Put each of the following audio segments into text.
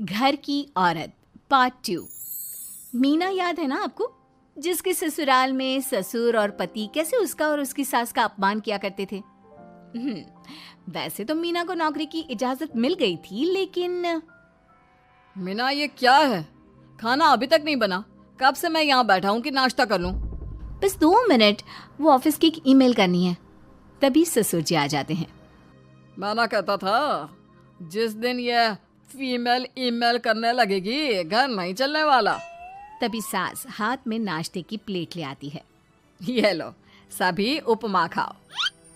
घर की औरत पार्ट 2। मीना याद है ना आपको, जिसके ससुराल में ससुर और पति कैसे उसका और उसकी सास का अपमान किया करते थे। वैसे तो मीना को नौकरी की इजाजत मिल गई थी, लेकिन मीना ये क्या है? खाना अभी तक नहीं बना। कब से मैं यहाँ बैठा हूँ कि नाश्ता कर लूँ। बस 2 मिनट, वो ऑफिस की एक ईमेल करनी है। तभी ससुर जी आ जाते हैं। मैं ना कहता था, जिस दिन ये फीमेल ईमेल करने लगेगी घर नहीं चलने वाला। तभी सास हाथ में नाश्ते की प्लेट ले आती है। ये लो, सभी उपमा खाओ।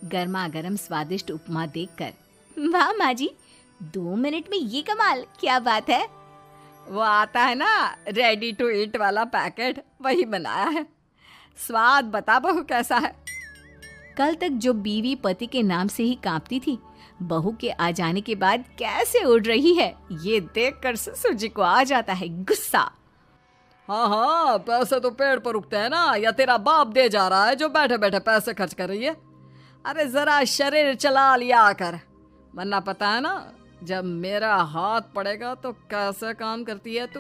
गर्मा गर्म स्वादिष्ट उपमा देखकर, वाह माँ जी, 2 मिनट में ये कमाल, क्या बात है। वो आता है ना रेडी टू ईट वाला पैकेट, वही बनाया है। स्वाद बता बहू कैसा है। कल तक जो बीवी पति के नाम से ही कांपती थी, बहू के आ जाने के बाद कैसे उड़ रही है, ये देखकर ससुर जी को आ जाता है गुस्सा। हाँ, पैसे तो पेड़ पर उगते हैं ना, या तेरा बाप दे जा रहा है जो बैठे बैठे पैसे खर्च कर रही है। अरे जरा शरीर चला लिया कर, वरना पता है ना जब मेरा हाथ पड़ेगा तो कैसे काम करती है तू।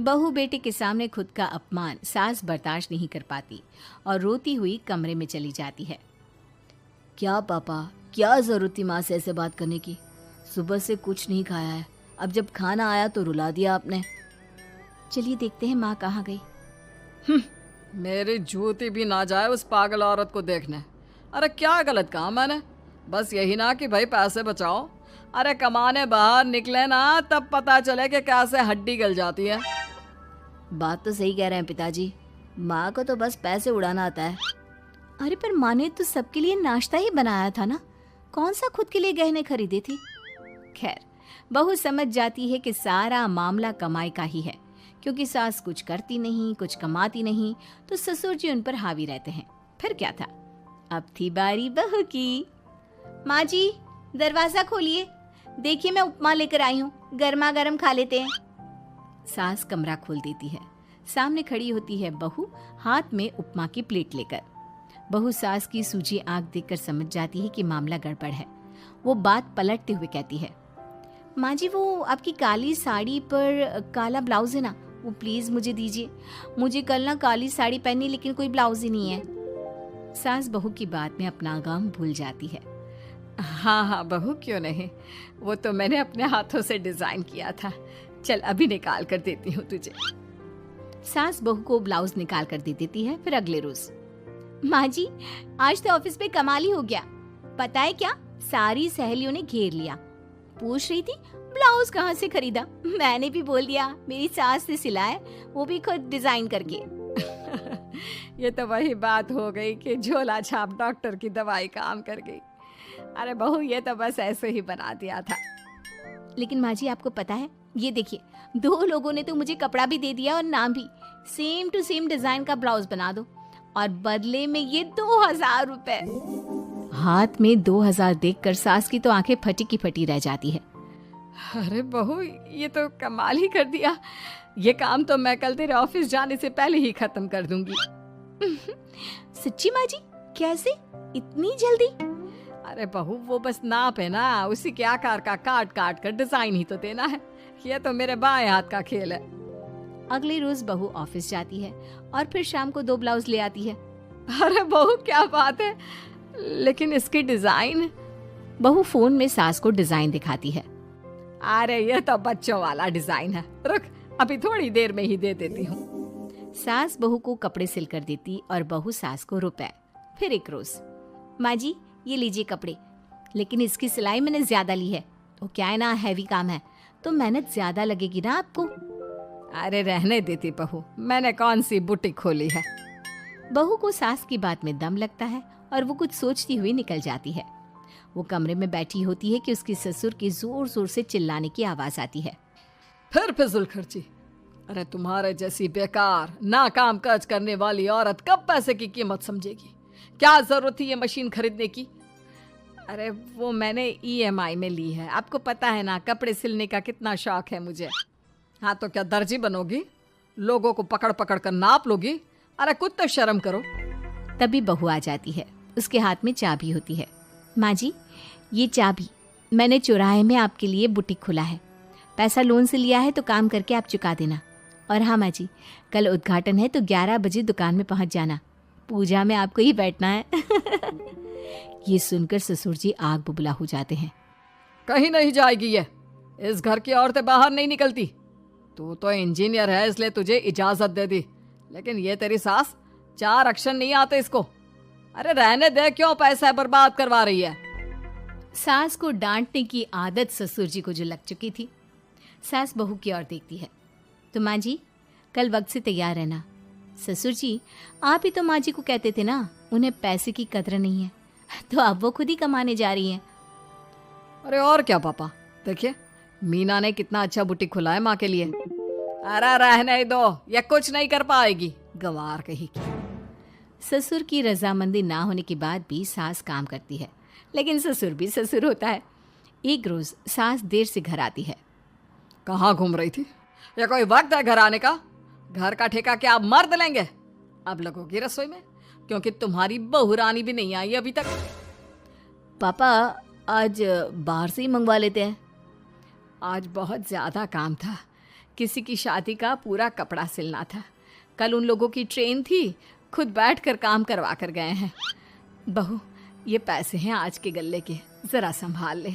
बहू बेटे के सामने खुद का अपमान सास बर्दाश्त नहीं कर पाती और रोती हुई कमरे में चली जाती है। क्या पापा, क्या जरूरत थी माँ से ऐसे बात करने की? सुबह से कुछ नहीं खाया है, अब जब खाना आया तो रुला दिया आपने। चलिए देखते हैं माँ कहाँ गई। मेरी जूती भी ना जाए उस पागल औरत को देखने। अरे क्या गलत कहा मैंने? बस यही ना कि भाई पैसे बचाओ। अरे कमाने बाहर निकले ना, तब पता चले कि कैसे हड्डी गल जाती है। बात तो सही कह रहे हैं पिताजी, माँ को तो बस पैसे उड़ाना आता है। अरे पर माँ ने तो सबके लिए नाश्ता ही बनाया था ना, कौन सा खुद के लिए गहने खरीदे थे। खैर, बहू समझ जाती है कि सारा मामला कमाई का ही है, क्योंकि सास कुछ करती नहीं, कुछ कमाती नहीं, तो ससुर जी उन पर हावी रहते हैं। फिर क्या था, अब थी बारी बहू की। माँ जी, दरवाजा खोलिए, देखिए मैं उपमा लेकर आई हूँ, गर्मा गर्म खा लेते हैं। सास कमरा खोल देती है। सामने खड़ी होती है बहू, हाथ में उपमा की प्लेट लेकर। बहू सास की सूजी आंख देखकर समझ जाती है कि मामला गड़बड़ है। वो बात पलटते हुए कहती है, माँ जी वो आपकी काली साड़ी पर काला ब्लाउज है ना, वो प्लीज मुझे दीजिए। मुझे कल ना काली साड़ी पहनी, लेकिन कोई ब्लाउज ही नहीं है। सास बहू की बात में अपना गम भूल जाती है। हाँ हाँ बहू, क्यों नहीं, वो तो मैंने अपने हाथों से डिजाइन किया था। चल अभी निकाल कर देती हूँ तुझे। सास बहू को ब्लाउज निकाल कर दे देती है। फिर अगले रोज, माँ जी आज तो ऑफिस में कमाल ही हो गया। पता है क्या, सारी सहेलियों ने घेर लिया, पूछ रही थी ब्लाउज कहाँ से खरीदा। मैंने भी बोल दिया मेरी सास से सिलाए, वो भी खुद डिजाइन करके। ये तो वही बात हो गई कि झोला छाप डॉक्टर की दवाई काम कर गई। अरे बहू, ये तो बस ऐसे ही बना दिया था। लेकिन माँ जी आपको पता है, ये देखिए 2 लोगों ने तो मुझे कपड़ा भी दे दिया और नाम भी, सेम टू सेम डिजाइन का ब्लाउज बना दो, और बदले में ये 2000 रुपए। हाथ में 2000 देखकर सास की तो आंखें फटी की फटी रह जाती है। अरे बहू, ये तो कमाल ही कर दिया। ये काम तो मैं कल तेरे ऑफिस जाने से पहले ही खत्म कर दूंगी। सच्ची माँ जी, कैसे इतनी जल्दी? अरे बहू, वो बस नाप है ना, उसी के आकार का काट काट कर डिजाइन ही तो देना है। ये तो मेरे बाएं हाथ का खेल है। अगले रोज बहू ऑफिस जाती है और फिर शाम को 2 ब्लाउज ले आती है। अरे बहू क्या बात है, लेकिन इसकी डिजाइन। बहू फोन में सास को डिजाइन दिखाती है। अरे ये तो बच्चों वाला डिजाइन है, रुक अभी थोड़ी देर में ही दे देती हूँ। सास बहू को कपड़े सिल कर देती और बहू सास को रुपए। फिर एक रोज, माँ जी ये लीजिए कपड़े, लेकिन इसकी सिलाई मैंने ज्यादा ली है। तो क्या है ना, हैवी काम है तो मेहनत ज्यादा लगेगी ना आपको। अरे रहने देती बहू, मैंने कौन सी बुटीक खोली है। बहू को सास की बात में दम लगता है और वो कुछ सोचती हुई निकल जाती है। वो कमरे में बैठी होती है कि उसकी ससुर की जोर जोर से चिल्लाने की आवाज आती है। फिर फिजूल खर्ची। अरे तुम्हारे जैसी बेकार ना काम काज करने वाली औरत कब पैसे की कीमत समझेगी। क्या जरूरत थी ये मशीन खरीदने की? अरे वो मैंने EMI में ली है, आपको पता है ना कपड़े सिलने का कितना शौक है मुझे। हाँ तो क्या दर्जी बनोगी? लोगों को पकड़ पकड़ कर नाप लोगी? अरे कुछ तो शर्म करो। तभी बहू आ जाती है, उसके हाथ में चाबी होती है। माँ जी ये चाबी, मैंने चौराहे में आपके लिए बुटीक खोला है, पैसा लोन से लिया है तो काम करके आप चुका देना। और हाँ माँ जी, कल उद्घाटन है तो 11 बजे दुकान में पहुँच जाना, पूजा में आपको ही बैठना है। ये सुनकर ससुर जी आग बुबला हो जाते हैं। कहीं नहीं जाएगी ये, इस घर की औरतें बाहर नहीं निकलती। तू तो इंजीनियर है इसलिए तुझे इजाजत दे दी, लेकिन ये तेरी सास 4 अक्षर नहीं आते इसको। अरे रहने दे, क्यों पैसा बर्बाद करवा रही है। सास को डांटने की आदत ससुर जी को जो लग चुकी थी। सास बहू की ओर देखती है। तो माँ जी, कल वक्त से तैयार रहना। ससुर जी, आप ही तो माँ जी को कहते थे ना उन्हें पैसे की कदर नहीं है, तो अब वो खुद ही कमाने जा रही हैं। अरे और क्या पापा, देखिए मीना ने कितना अच्छा बुटीक खुला है माँ के लिए। अरे रहने दो, ये कुछ नहीं कर पाएगी, गंवार कही की। ससुर की रजामंदी ना होने के बाद भी सास काम करती है, लेकिन ससुर भी ससुर होता है। एक रोज सास देर से घर आती है। कहाँ घूम रही थी? या कोई वक्त है घर आने का? घर का ठेका क्या आप मर्द लेंगे? अब लगोगी रसोई में, क्योंकि तुम्हारी बहू रानी भी नहीं आई अभी तक। पापा, आज बाहर से ही मंगवा लेते हैं। आज बहुत ज़्यादा काम था, किसी की शादी का पूरा कपड़ा सिलना था। कल उन लोगों की ट्रेन थी, खुद बैठ कर काम करवा कर गए हैं। बहू, ये पैसे हैं आज के गल्ले के, ज़रा संभाल ले।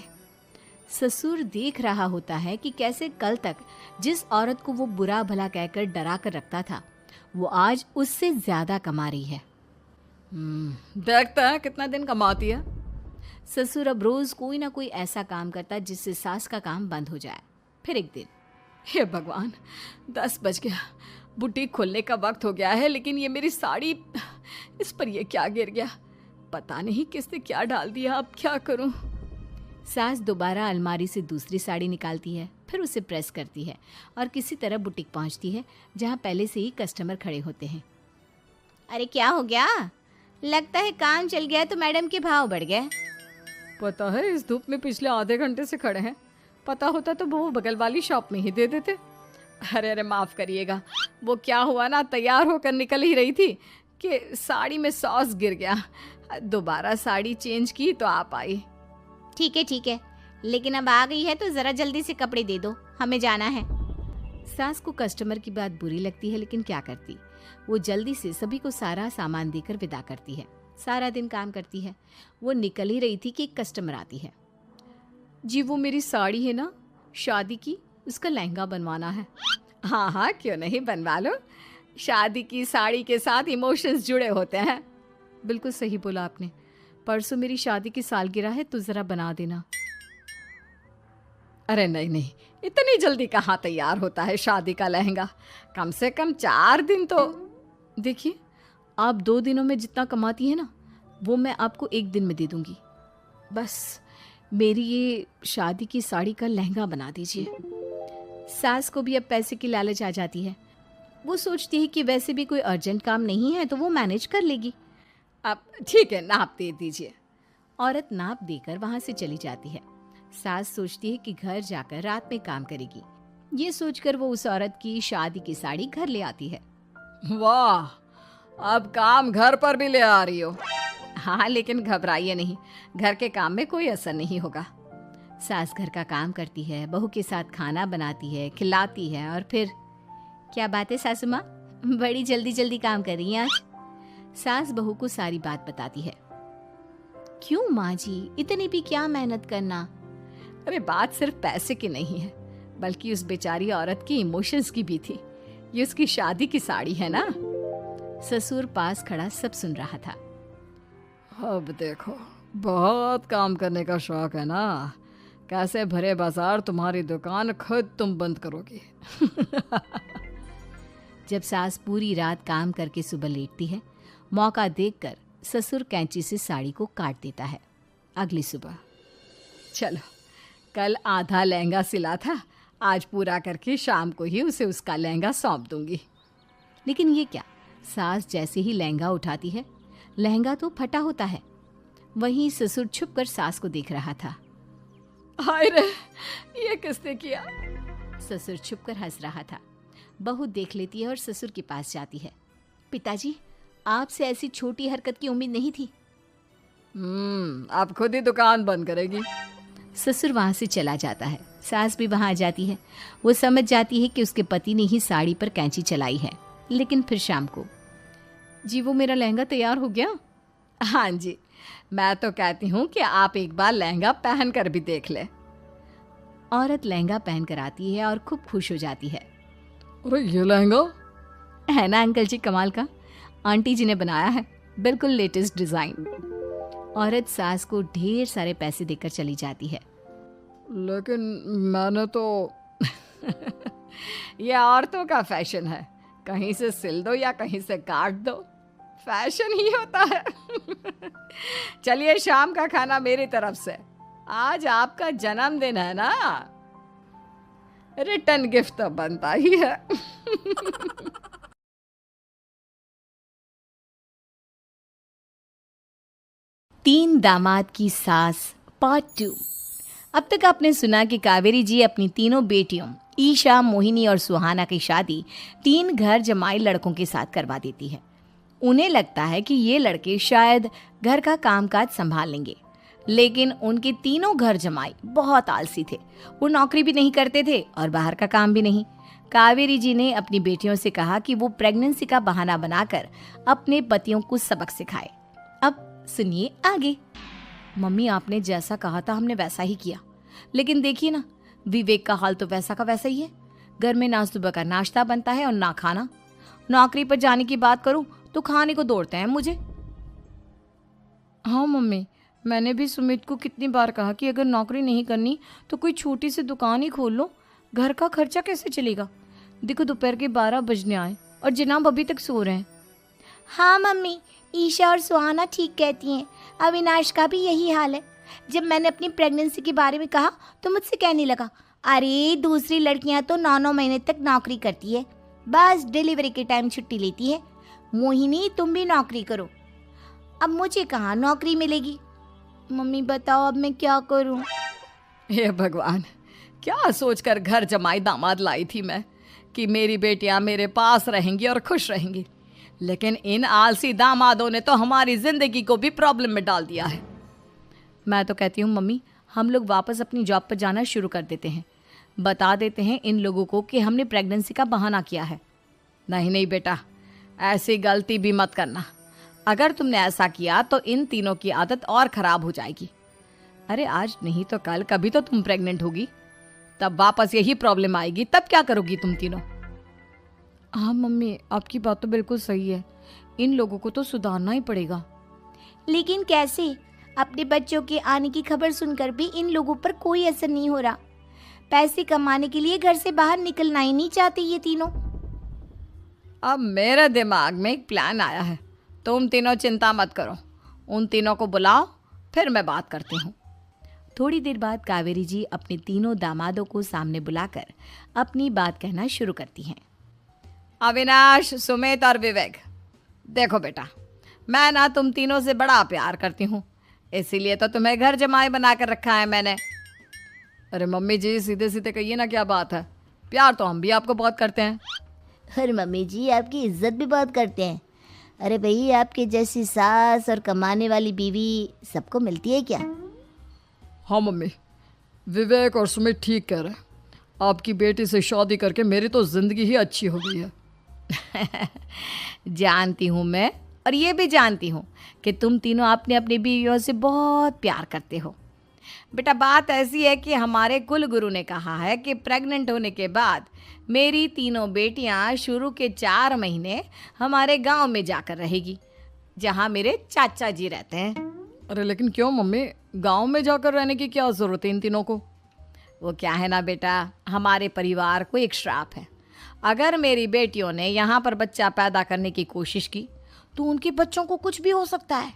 ससुर देख रहा होता है कि कैसे कल तक जिस औरत को वो बुरा भला कहकर डरा कर रखता था, वो आज उससे ज़्यादा कमा रही है। देखता है कितना दिन कमाती है। ससुर अब रोज़ कोई ना कोई ऐसा काम करता जिससे सास का काम बंद हो जाए। फिर एक दिन, हे भगवान, 10 बज गया, बुटीक खोलने का वक्त हो गया है, लेकिन ये मेरी साड़ी, इस पर ये क्या गिर गया? पता नहीं किसने क्या डाल दिया, अब क्या करूं? सास दोबारा अलमारी से दूसरी साड़ी निकालती है, फिर उसे प्रेस करती है और किसी तरह बुटीक पहुंचती है, जहां पहले से ही कस्टमर खड़े होते हैं। अरे क्या हो गया? लगता है काम चल गया तो मैडम के भाव बढ़ गए। पता है, इस धूप में पिछले आधे घंटे से खड़े हैं, पता होता तो वो बगल वाली शॉप में ही दे देते। अरे अरे माफ़ करिएगा, वो क्या हुआ ना, तैयार होकर निकल ही रही थी कि साड़ी में सॉस गिर गया। दोबारा साड़ी चेंज की तो आप आई। ठीक है, लेकिन अब आ गई है तो ज़रा जल्दी से कपड़े दे दो, हमें जाना है। सास को कस्टमर की बात बुरी लगती है, लेकिन क्या करती, वो जल्दी से सभी को सारा सामान देकर विदा करती है। सारा दिन काम करती है। वो निकल ही रही थी कि एक कस्टमर आती है। जी, वो मेरी साड़ी है ना शादी की, उसका लहंगा बनवाना है। हाँ हाँ, क्यों नहीं, बनवा लो। शादी की साड़ी के साथ इमोशंस जुड़े होते हैं। बिल्कुल सही बोला आपने, परसों मेरी शादी की सालगिरह है तो ज़रा बना देना। अरे नहीं नहीं, इतनी जल्दी कहाँ तैयार होता है शादी का लहंगा, कम से कम 4 दिन तो। देखिए, आप 2 दिनों में जितना कमाती है ना, वो मैं आपको 1 दिन में दे दूंगी। बस मेरी ये शादी की साड़ी का लहंगा बना दीजिए। सास को भी अब पैसे की लालच आ जाती है। वो सोचती है कि वैसे भी कोई अर्जेंट काम नहीं है तो वो मैनेज कर लेगी। अब ठीक है, नाप दे दीजिए। औरत नाप देकर वहां से चली जाती है। सास सोचती है कि घर जाकर रात में काम करेगी। ये सोचकर वो उस औरत की शादी की साड़ी घर ले आती है। वाह, अब काम घर पर भी ले आ रही हो। हाँ, लेकिन घबराइए नहीं, घर के काम में कोई असर नहीं होगा। सास घर का काम करती है, बहू के साथ खाना बनाती है, खिलाती है, और फिर क्या बात है सासू माँ, बड़ी जल्दी जल्दी काम कर रही हैं आज। सास बहू को सारी बात बताती है। क्यों माँ जी, इतनी भी क्या मेहनत करना? अरे बात सिर्फ पैसे की नहीं है, बल्कि उस बेचारी औरत की इमोशंस की भी थी। ये उसकी शादी की साड़ी है ना। ससुर पास खड़ा सब सुन रहा था। अब देखो, बहुत काम करने का शौक है ना, कैसे भरे बाजार तुम्हारी दुकान खुद तुम बंद करोगी। जब सास पूरी रात काम करके सुबह लेटती है, मौका देखकर ससुर कैंची से साड़ी को काट देता है। अगली सुबह, चलो कल आधा लहंगा सिला था, आज पूरा करके शाम को ही उसे उसका लहंगा सौंप दूंगी। लेकिन ये क्या, सास जैसे ही लहंगा उठाती है, लहंगा तो फटा होता है। वहीं ससुर छुपकर सास को देख रहा था। हाय रे, ये किसने किया? ससुर छुपकर हंस रहा था। बहू देख लेती है और ससुर के पास जाती है। पिताजी, आपसे ऐसी छोटी हरकत की उम्मीद नहीं थी। आप खुद ही दुकान बंद करेगी। ससुर वहाँ से चला जाता है। सास भी वहाँ आ जाती है। वो समझ जाती है कि उसके पति ने ही साड़ी पर कैंची चलाई है। लेकिन फिर शाम को, जी वो मेरा लहंगा तैयार हो गया? हाँ जी, मैं तो कहती हूँ कि आप एक बार लहंगा पहन कर भी देख ले। औरत लहंगा पहन कर आती है और खूब खुश हो जाती है। अरे ये लहंगा है ना अंकल जी कमाल का, आंटी जी ने बनाया है, बिल्कुल लेटेस्ट डिज़ाइन। औरत सास को ढेर सारे पैसे देकर चली जाती है। लेकिन मैंने तो ये औरतों का फैशन है, कहीं से सिल दो या कहीं से काट दो, फैशन ही होता है। चलिए शाम का खाना मेरी तरफ से, आज आपका जन्मदिन है ना, रिटर्न गिफ्ट तो बनता ही है। तीन दामाद की सास पार्ट 2। अब तक आपने सुना कि कावेरी जी अपनी तीनों बेटियों ईशा, मोहिनी और सुहाना की शादी 3 घर जमाई लड़कों के साथ करवा देती है। उन्हें लगता है कि ये लड़के शायद घर का कामकाज संभाल लेंगे, लेकिन उनके तीनों घर जमाई बहुत आलसी थे। वो नौकरी भी नहीं करते थे और बाहर का काम भी नहीं। कावेरी जी ने अपनी बेटियों से कहा कि वो प्रेगनेंसी का बहाना बनाकर अपने पतियों को सबक सिखाए। अब सुनिए आगे। मम्मी आपने जैसा कहा था हमने वैसा ही किया, लेकिन देखिए ना, विवेक का हाल तो वैसा का वैसा ही है। घर में ना सुबह का नाश्ता बनता है और ना खाना। नौकरी पर जाने की बात करूं तो खाने को दौड़ते हैं मुझे। हाँ मम्मी, मैंने भी सुमित को कितनी बार कहा कि अगर नौकरी नहीं करनी तो कोई छोटी सी दुकान ही खोल लो, घर का खर्चा कैसे चलेगा। देखो दोपहर के 12 बजने आए और जनाब अभी तक सो रहे हैं। हाँ मम्मी, ईशा और सुहाना ठीक कहती हैं। अविनाश का भी यही हाल है। जब मैंने अपनी प्रेगनेंसी के बारे में कहा तो मुझसे कहने लगा, अरे दूसरी लड़कियां तो 9-9 महीने तक नौकरी करती है, बस डिलीवरी के टाइम छुट्टी लेती है। मोहिनी तुम भी नौकरी करो। अब मुझे कहाँ नौकरी मिलेगी। मम्मी बताओ अब मैं क्या करूँ। हे भगवान, क्या सोचकर घर जमाई दामाद लाई थी मैं कि मेरी बेटियां मेरे पास रहेंगी और खुश रहेंगी, लेकिन इन आलसी दामादों ने तो हमारी जिंदगी को भी प्रॉब्लम में डाल दिया है। मैं तो कहती हूँ मम्मी, हम लोग वापस अपनी जॉब पर जाना शुरू कर देते हैं। बता देते हैं इन लोगों को कि हमने प्रेगनेंसी का बहाना किया है। नहीं नहीं बेटा, ऐसी गलती भी मत करना। अगर तुमने ऐसा किया तो इन तीनों की आदत और ख़राब हो जाएगी। अरे आज नहीं तो कल कभी तो तुम प्रेग्नेंट होगी, तब वापस यही प्रॉब्लम आएगी, तब क्या करोगी तुम तीनों। हाँ मम्मी, आपकी बात तो बिल्कुल सही है। इन लोगों को तो सुधारना ही पड़ेगा। लेकिन कैसे? अपने बच्चों के आने की खबर सुनकर भी इन लोगों पर कोई असर नहीं हो रहा। पैसे कमाने के लिए घर से बाहर निकलना ही नहीं चाहते ये तीनों। अब मेरे दिमाग में एक प्लान आया है, तुम तीनों चिंता मत करो। उन तीनों को बुलाओ, फिर मैं बात करती हूँ। थोड़ी देर बाद कावेरी जी अपने तीनों दामादों को सामने बुलाकर अपनी बात कहना शुरू करती हैं। अविनाश, सुमित और विवेक, देखो बेटा, मैं ना तुम तीनों से बड़ा प्यार करती हूँ, इसीलिए तो तुम्हें घर जमाई बना कर रखा है मैंने। अरे मम्मी जी, सीधे सीधे कहिए ना, क्या बात है। प्यार तो हम भी आपको बहुत करते हैं। अरे मम्मी जी, आपकी इज्जत भी बहुत करते हैं। अरे भाई, आपके जैसी सास और कमाने वाली बीवी सबको मिलती है क्या? हाँ मम्मी, विवेक और सुमित ठीक कह रहे हैं। आपकी बेटी से शादी करके मेरी तो ज़िंदगी ही अच्छी हो गई है। जानती हूँ मैं, और ये भी जानती हूँ कि तुम तीनों अपने अपनी बीवियों से बहुत प्यार करते हो। बेटा बात ऐसी है कि हमारे कुल गुरु ने कहा है कि प्रेग्नेंट होने के बाद मेरी तीनों बेटियां शुरू के 4 महीने हमारे गांव में जाकर रहेगी, जहां मेरे चाचा जी रहते हैं। अरे लेकिन क्यों मम्मी, गांव में जाकर रहने की क्या ज़रूरत है इन तीनों को। वो क्या है ना बेटा, हमारे परिवार को एक श्राप है। अगर मेरी बेटियों ने यहाँ पर बच्चा पैदा करने की कोशिश की तो उनके बच्चों को कुछ भी हो सकता है।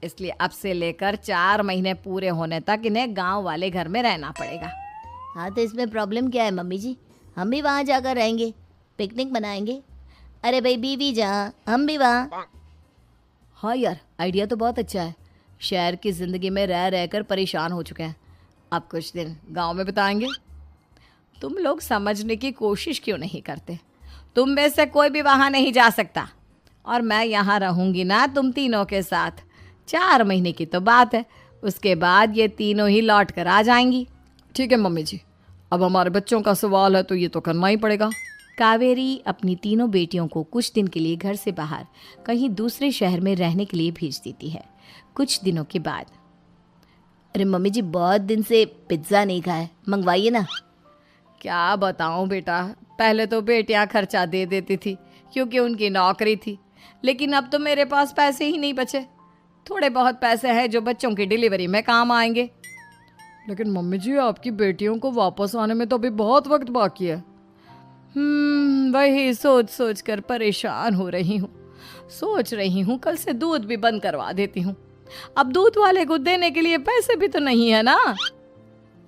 इसलिए अब से लेकर 4 महीने पूरे होने तक इन्हें गांव वाले घर में रहना पड़ेगा। हाँ तो इसमें प्रॉब्लम क्या है मम्मी जी, हम भी वहाँ जाकर रहेंगे, पिकनिक मनाएंगे। अरे भाई, बीवी जहाँ हम भी वहाँ। हाँ यार, आइडिया तो बहुत अच्छा है। शहर की ज़िंदगी में रह रहकर परेशान हो चुके हैं, अब कुछ दिन गांव में बिताएंगे। तुम लोग समझने की कोशिश क्यों नहीं करते। तुम में से कोई भी वहाँ नहीं जा सकता, और मैं यहाँ रहूँगी ना तुम तीनों के साथ। 4 महीने की तो बात है, उसके बाद ये तीनों ही लौट कर आ जाएंगी। ठीक है मम्मी जी, अब हमारे बच्चों का सवाल है तो ये तो करना ही पड़ेगा। कावेरी अपनी तीनों बेटियों को कुछ दिन के लिए घर से बाहर कहीं दूसरे शहर में रहने के लिए भेज देती है। कुछ दिनों के बाद, अरे मम्मी जी बहुत दिन से पिज्ज़ा नहीं खाया, मंगवाइए ना। क्या बताऊं बेटा, पहले तो बेटियां खर्चा दे देती थी क्योंकि उनकी नौकरी थी, लेकिन अब तो मेरे पास पैसे ही नहीं बचे। थोड़े बहुत पैसे हैं जो बच्चों की डिलीवरी में काम आएंगे। लेकिन मम्मी जी, आपकी बेटियों को वापस आने में तो अभी बहुत वक्त बाकी है। वही सोच सोच कर परेशान हो रही हूँ। सोच रही हूँ कल से दूध भी बंद करवा देती हूँ। अब दूध वाले को देने के लिए पैसे भी तो नहीं है ना।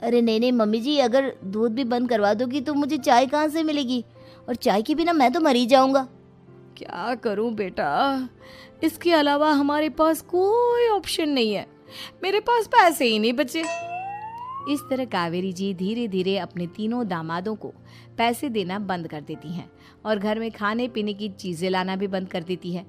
अरे नहीं नहीं मम्मी जी, अगर दूध भी बंद करवा दोगी तो मुझे चाय कहाँ से मिलेगी, और चाय के बिना मैं तो मर ही जाऊंगा। क्या करूं बेटा, इसके अलावा हमारे पास कोई ऑप्शन नहीं है। मेरे पास पैसे ही नहीं बचे। इस तरह कावेरी जी धीरे धीरे अपने तीनों दामादों को पैसे देना बंद कर देती हैं और घर में खाने पीने की चीजें लाना भी बंद कर देती है।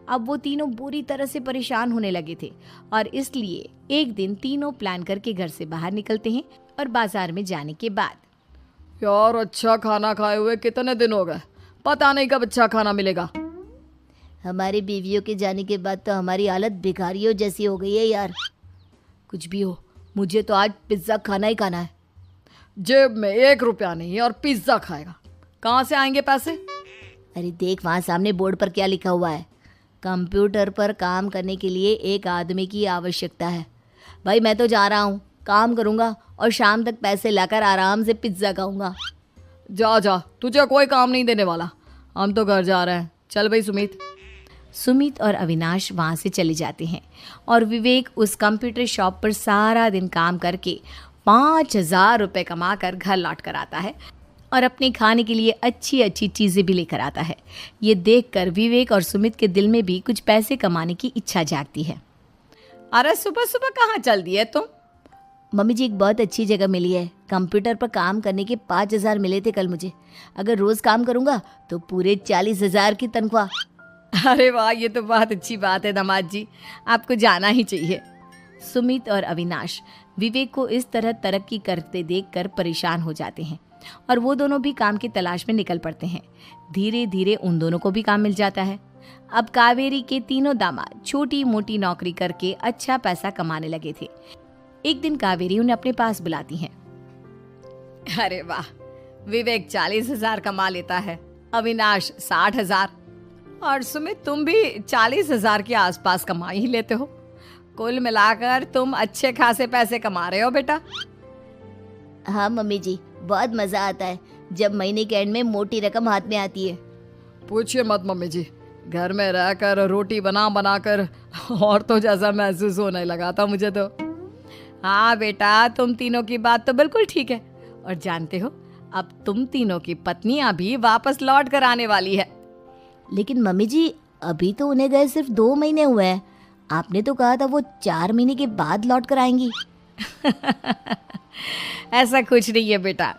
अब वो तीनों बुरी तरह से परेशान होने लगे थे और इसलिए एक दिन तीनों प्लान करके घर से बाहर निकलते हैं और बाजार में जाने के बाद, यार अच्छा खाना खाए हुए कितने दिन हो गए, पता नहीं कब अच्छा खाना मिलेगा। हमारी बीवियों के जाने के बाद तो हमारी हालत भिखारियों जैसी हो गई है यार। कुछ भी हो, मुझे तो आज पिज्ज़ा खाना ही खाना है। जेब में 1 रुपया नहीं और पिज्ज़ा खाएगा, कहाँ से आएंगे पैसे? अरे देख वहाँ सामने बोर्ड पर क्या लिखा हुआ है, कंप्यूटर पर काम करने के लिए एक आदमी की आवश्यकता है। भाई मैं तो जा रहा हूँ, काम करूँगा और शाम तक पैसे लाकर आराम से पिज्ज़ा खाऊंगा। जा जा, तुझे कोई काम नहीं देने वाला, हम तो घर जा रहे हैं। चल भाई सुमित। सुमित और अविनाश वहाँ से चले जाते हैं और विवेक उस कंप्यूटर शॉप पर सारा दिन काम करके 5,000 रुपये कमा कर घर लौट कर आता है और अपने खाने के लिए अच्छी अच्छी चीज़ें भी लेकर आता है। ये देखकर विवेक और सुमित के दिल में भी कुछ पैसे कमाने की इच्छा जागती है। अरे सुबह सुबह कहाँ चल दी है तुम? मम्मी जी एक बहुत अच्छी जगह मिली है, कंप्यूटर पर काम करने के 5,000 मिले थे कल मुझे। अगर रोज़ काम करूँगा तो पूरे 40,000 की तनख्वाह। अरे वाह, ये तो बहुत अच्छी बात है दामाद जी, आपको जाना ही चाहिए। सुमित और अविनाश विवेक को इस तरह तरक्की करते देखकर परेशान हो जाते हैं और वो दोनों भी काम की तलाश में निकल पड़ते हैं। धीरे धीरे उन दोनों को भी काम मिल जाता है। अब कावेरी के तीनों दामाद छोटी मोटी नौकरी करके अच्छा पैसा कमाने लगे थे। एक दिन कावेरी उन्हें अपने पास बुलाती है। अरे वाह, विवेक 40,000 कमा लेता है, अविनाश 60,000 और सुमित तुम भी 40,000 के आसपास कमा ही लेते हो। कुल मिलाकर तुम अच्छे खासे पैसे कमा रहे हो बेटा। हाँ मम्मी जी, बहुत मज़ा आता है जब महीने के एंड में मोटी रकम हाथ में आती है। पूछिए मत मम्मी जी, घर में रहकर रोटी बना बना कर और तो जैसा महसूस होने लगा था मुझे तो। हाँ बेटा, तुम तीनों की बात तो बिल्कुल ठीक है। और जानते हो, अब तुम तीनों की पत्नियां भी वापस लौट कर आने वाली है। लेकिन मम्मी जी अभी तो उन्हें गए सिर्फ 2 महीने हुए हैं, आपने तो कहा था वो 4 महीने के बाद लौट कर आएंगी। ऐसा कुछ नहीं है बेटा,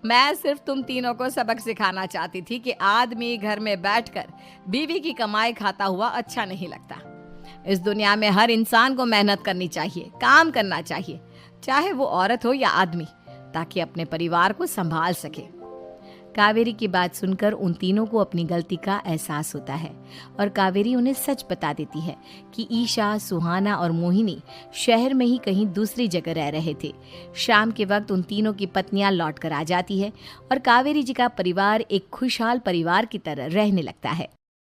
मैं सिर्फ तुम तीनों को सबक सिखाना चाहती थी कि आदमी घर में बैठकर बीवी की कमाई खाता हुआ अच्छा नहीं लगता। इस दुनिया में हर इंसान को मेहनत करनी चाहिए, काम करना चाहिए, चाहे वो औरत हो या आदमी, ताकि अपने परिवार को संभाल सके। कावेरी की बात सुनकर उन तीनों को अपनी गलती का एहसास होता है और कावेरी उन्हें सच बता देती है कि ईशा, सुहाना और मोहिनी शहर में ही कहीं दूसरी जगह रह रहे थे। शाम के वक्त उन तीनों की पत्नियां लौट कर आ जाती है और कावेरी जी का परिवार एक खुशहाल परिवार की तरह रहने लगता है।